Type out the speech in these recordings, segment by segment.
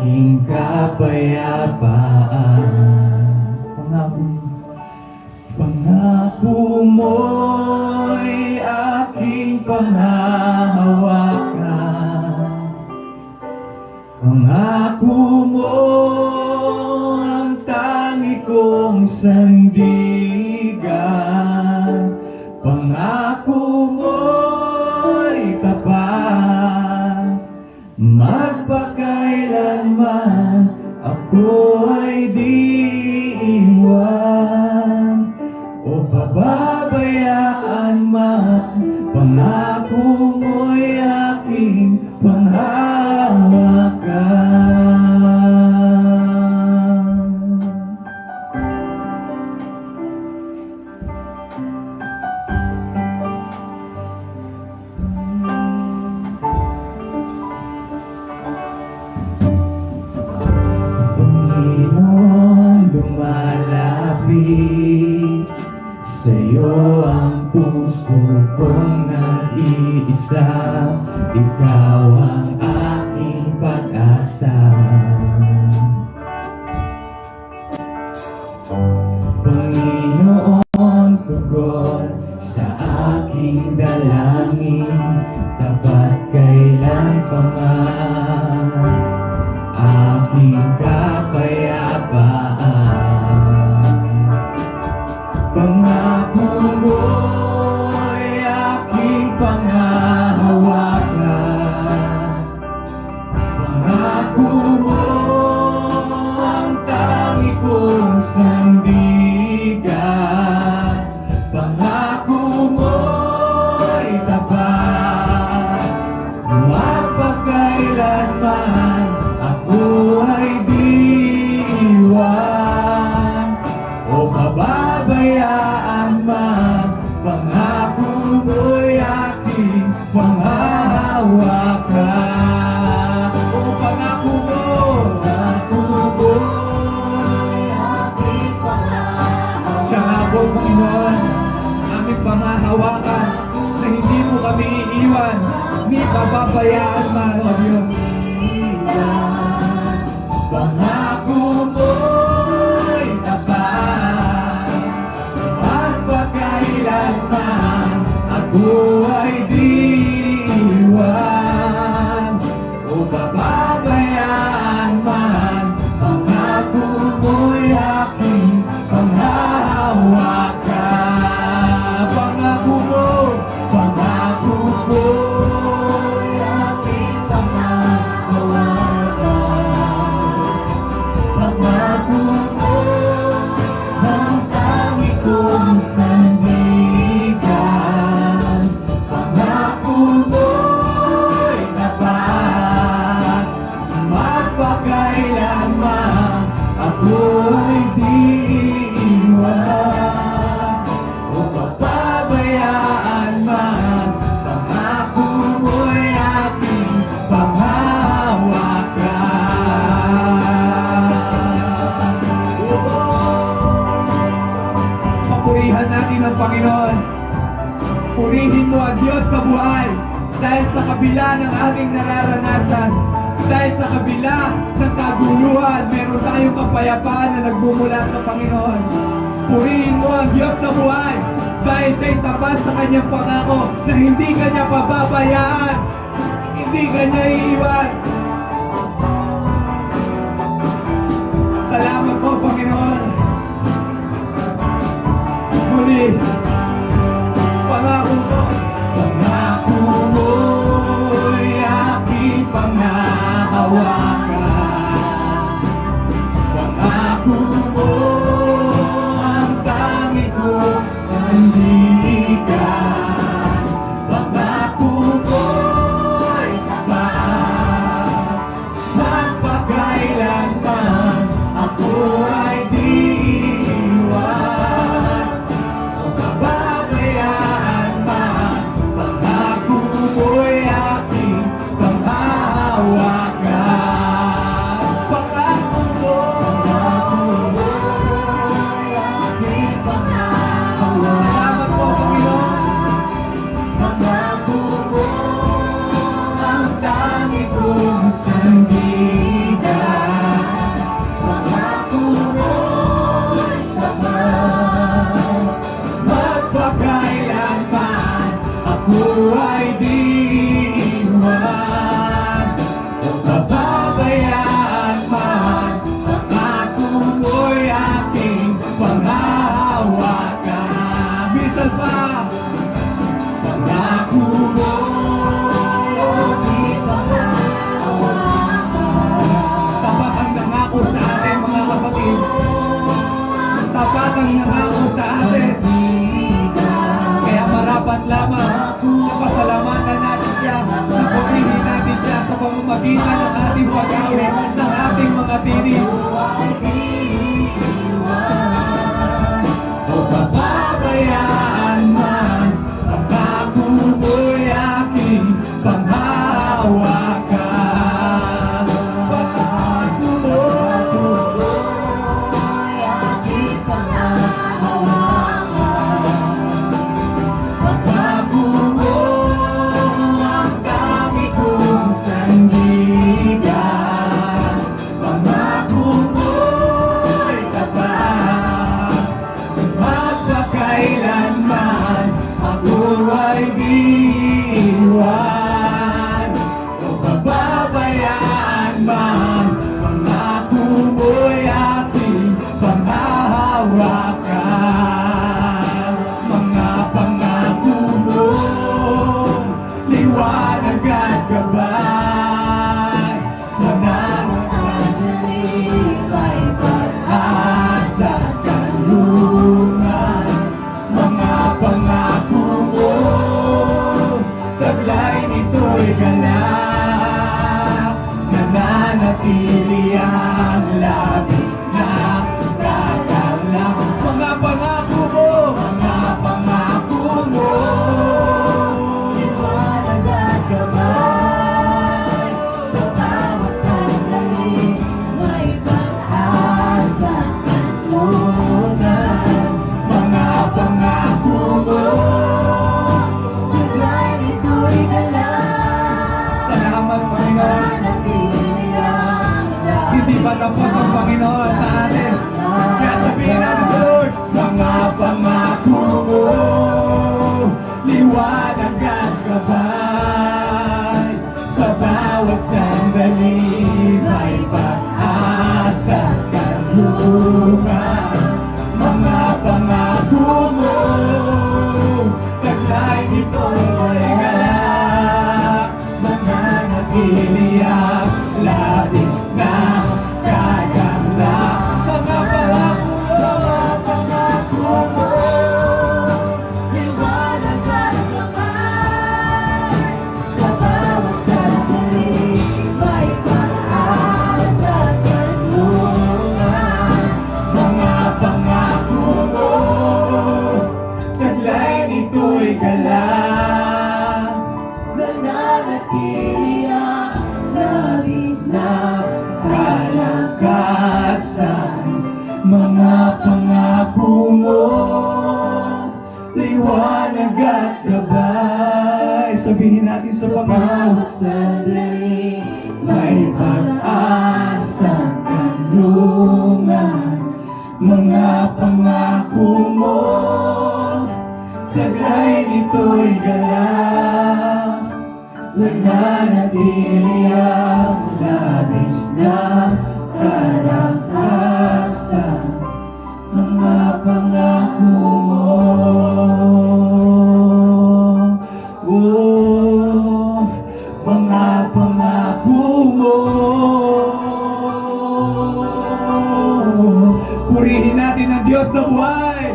aking kapayapaan. Pangako mo'y aking panghahawakan. Pangako mo ang tangi kong sandigan. Pangako mo'y tapat, magpakailanman ako ay di iwan o pababayaan man. Pangako mo'y aking panghahawakan. Panginoon, lumalapit sa'yo ang puso kong nag-iisa. Ikaw ang aking pag-asa. Panginoon, tugon sa aking dalangin, tapat kailan pa man aking kapayapaan. Pangako mo'y aking panghahawakan. Pangako mo ang tangi kong sandigan. Pangako mo'y tapat, magpakailanman ako ay di iwan o pababayaan man. Pangako mo'y aking panghahawakan. O pangako mo'y aking panghahawakan. Pangako, Panginoon, aming panghahawakan na hindi mo kami iiwan ni pababayaan man, O Diyos. Pangako mo'y tapat, magpakailanman ako ay di iwan o pababayaan man. Pangako mo'y aking panghahawakan. Pangako mo'y aking panghahawakan. Pangako mo ang tangi kong sandigan. Pangako mo'y tapat, magpakailanman ako ay di iwan o papabayaan man. Pangako mo'y aking panghahawakan. Papurihan natin ang Panginoon. Purihin mo ang Diyos sa buhay dahil sa kabila ng aming nararanasan, dahil sa kabila ng kaguluhan, meron tayong kapayapaan na nagmumula sa Panginoon. Purihin mo ang Diyos sa buhay dahil siya'y tapat sa kanyang pangako na hindi kanya pababayaan, hindi kanya iiwan. Salamat po, Panginoon. Muli, pangako mo. Pangako mo'y aking panghahawakan. Pangako mo ang tangi kong sandigan. Pangako mo'y tapat, magpakailanman ako ay di lamang na pasalamatan natin siya, na purihin natin siya sa pamamagitan ng ating pag-awit, ng ating mga tinig. O papabayaan man, ang ako mo'y aking panghahawakan. Pangako mo'y aking panghahawakan. Pangako mo ang dami kong sandigan. Pangako mo'y tapat, magpakailanman ako ay diiwan. O pababayaan man, pangako mo'y aking panghahawakan. Mga pangako mo, liwanag at gabay. Mananatili ay pag-asa at kalungan. Mga pangako mo, taglay nito'y galak. Nananatili ang labis na kagalak. Mga pangako mo, mga pangako mo, liwanag at gabay. Sa bawat sandali, may pag-asa at kalungan. Mga pangako mo, taglay nito'y galak. Salamat, Panginoon. Hindi pa tapos ang Panginoon sa atin. Kaya sabihin natin, Lord, mga pangako mo, liwanag at gabay. Sa bawat sandali, may pag-asa at kalungan. Mga pangako mo, taglay nito'y galak. Mananatili ang labis na kagalak. Mga pangako mo, liwanag at gabay. Sa bawat sandali, may pag-asa at kalungan. Mga pangako mo, taglay nito'y galak. Nananatili ang labis na kalakasan. Mga pangako mo, liwanag at gabay. Sabihin natin sa bawat sandali, may pag-asa at kalungan. Mga pangako mo, taglay nito'y galak. Nananatili ang labis na kalakasan. Mga pangako mo, oh, mga pangako mo. Purihin natin ang Diyos na buhay.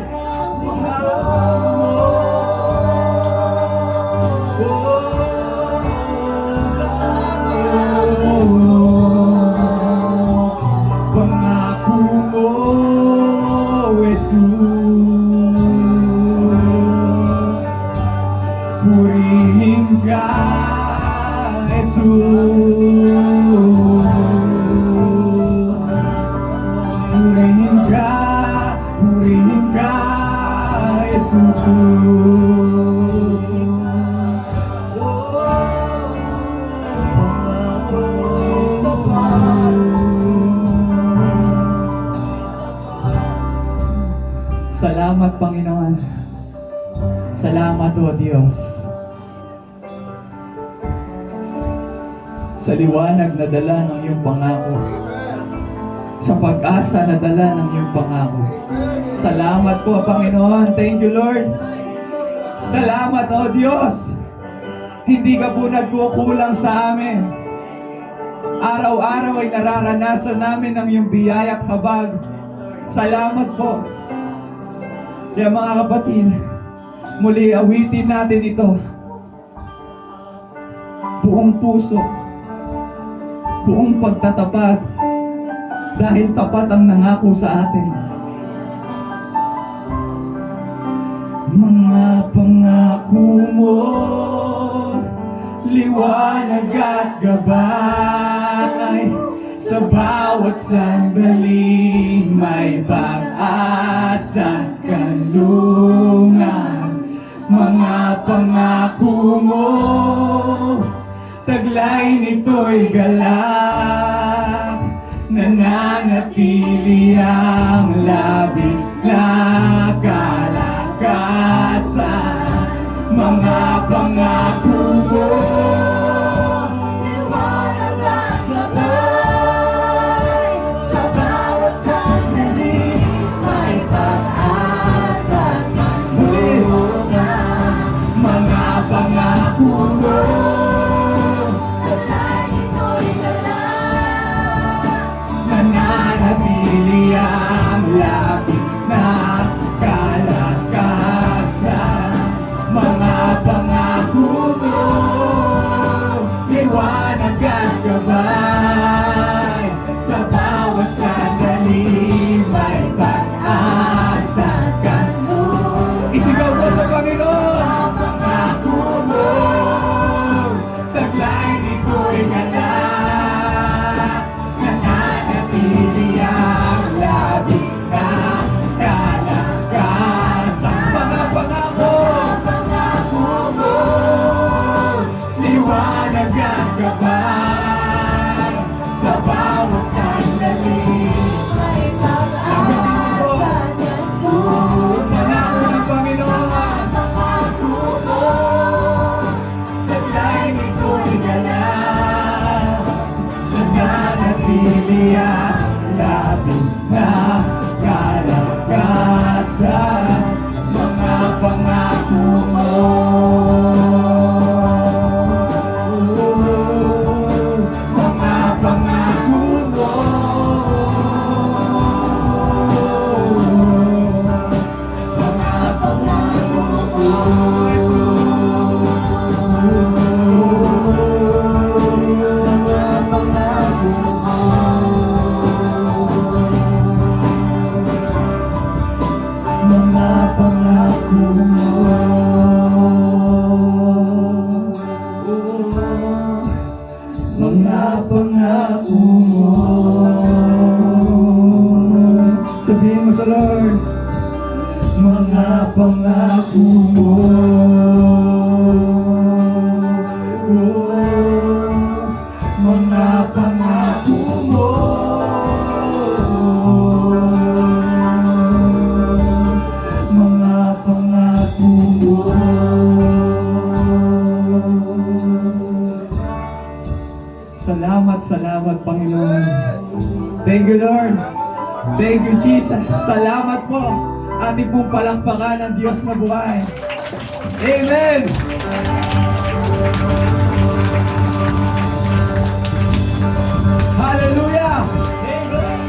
Pangako mo, Jesus. Purihin ka, Jesus. Purihin ka, Salamat, Panginoon. Salamat, O Diyos. Sa liwanag na dala ng iyong pangako. Sa pag-asa na dala ng iyong pangako. Salamat po, Panginoon. Thank you, Lord. Salamat, O Diyos. Hindi ka po nagkukulang sa amin. Araw-araw ay nararanasan namin ang iyong biyaya at habag. Salamat po. Kaya mga kapatid, Muli awitin natin ito. Buong puso, buong pagtatapat, dahil tapat ang nangako sa atin. Mga pangako mo, liwanag at gabay, sa bawat sandali may pag-asang kanlungan. Mga pangako mo, taglay nito'y galak, nananatili ang labis na kalakasan. Mga pangako mo, liwanag at gabay, sa bawat sandali may pag-asang kanlungan. Mga pangako mo, nananatili ang labis na kalakasan. Mga pangako mo, liwanag at gabay, sa bawat sandali may pag-asa ka. Isigaw mo sa Panginoon, pangako mo, taglay nito'y galak, nananatili ang labis na kalakasan. Mga pangako mo, liwanag at gabay, sa bawat sandali may pag-asa ka. Manako ng Panginoon, pangako mo, taglay nito'y galak, nananatili ang labis na kalakasan. Mga pangako mo, mga pangako mo, mga pangako mo, mga pangako mo, mga pangako mo, mga pangako mo. Sabihin mo sa Lord, mga pangako mo, mga pangako mo, mga pangako mo. Salamat, salamat Panginoon. Thank you Lord. Thank you Jesus. Salamat po. Ating pong palakpakan ng Diyos na buhay. Amen. Hallelujah. Amen.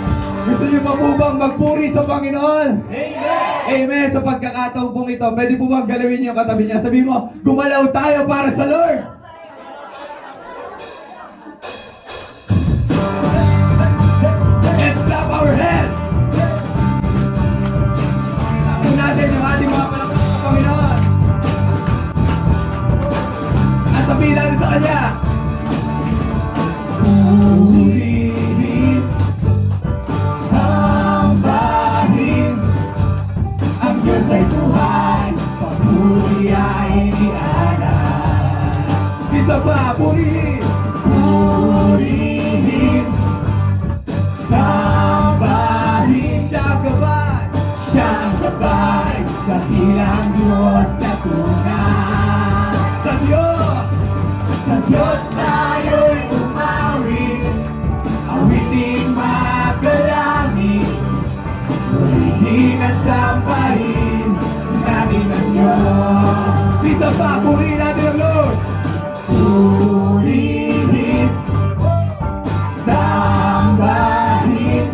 Gusto niyo pa po bang magpuri sa Panginoon? Amen. Amen. Sa pagkakataon pong ito, pwede po bang galawin niyo yung katabi niya? Sabi mo, gumalaw tayo para sa Lord. Let's clap our hands. Tapo natin yung ating mga palakpak sa Panginoon. At sabihin natin sa Kanya, purihin, sambahin, ang Diyos ay buhay, papuri ay inianan. Isa pa, purihin, purihin, sambahin, siyang gabay, dakilang Diyos na tunay. Sa Diyos tayo'y umawi, awiting magalangin, purihin at sampahin natin ang Diyos. Isa pa, purihin natin ang Lord. Purihin, sambahin,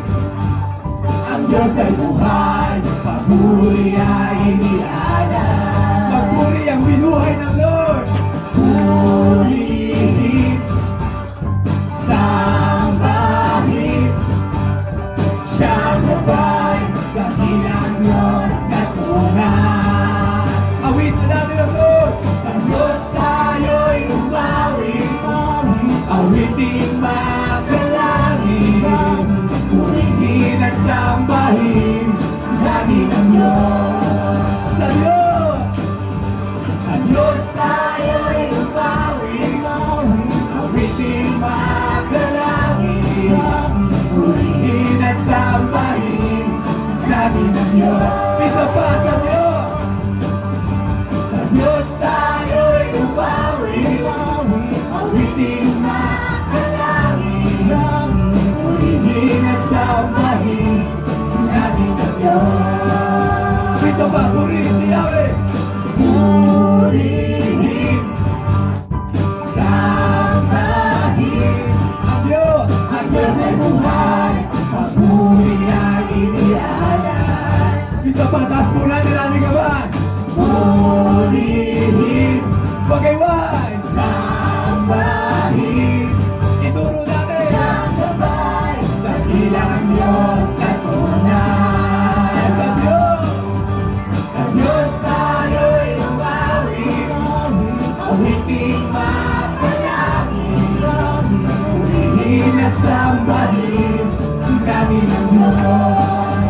ang Diyos ay buhay, papuri ay inianan. Diyos. Isa pa sa Diyos. Sa Diyos tayo'y umawi, awiting makalangin, purihin at sambahin natin ang Diyos. Isa pa, purihin si Yahweh. Purihin, sambahin Ang Diyos. ang Diyos ay buhay, papuri ay inialay. Isa pa, taas po natin ang aming gaban. Purihin, Pagayway. sambahin, Ituro natin. sabay, dakilang Diyos na tunay. Sa Diyos. Sa Diyos tayo'y umawi, awiting mapanangin, purihin at sambahin namin ang Diyos.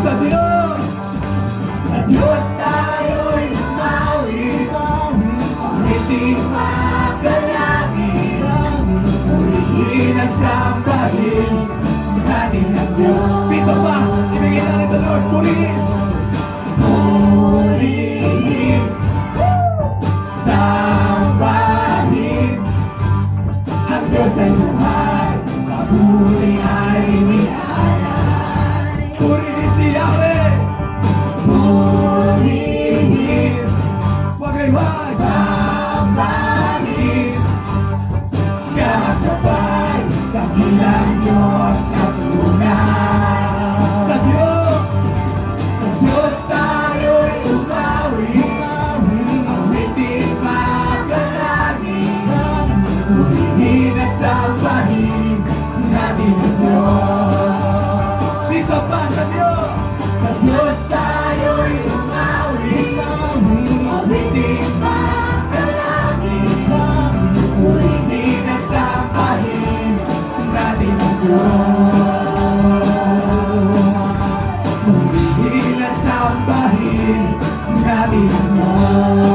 Sa Diyos. Sa Diyos tayo'y umawi, awiting mapanangin, purihin at sambahin natin ang Diyos. Isa pa, ibigay natin sa Lord. Purihin. Purihin, sambahin ang Diyos ay buhay, papuri ay inialay. Purihin si Yahweh. Purihin, Pagayway. sambahin, kasabay, dakilang Diyos na tunay. Sa Diyos. Sa Diyos tayo'y umawi, awiting makalangin, purihin at sambahin natin ang Diyos. Isa pa sa Diyos. Sa Diyos tayo'y umawi, awiting makalangin, purihin at sambahin natin ang Diyos. Purihin at sambahin natin ang Diyos.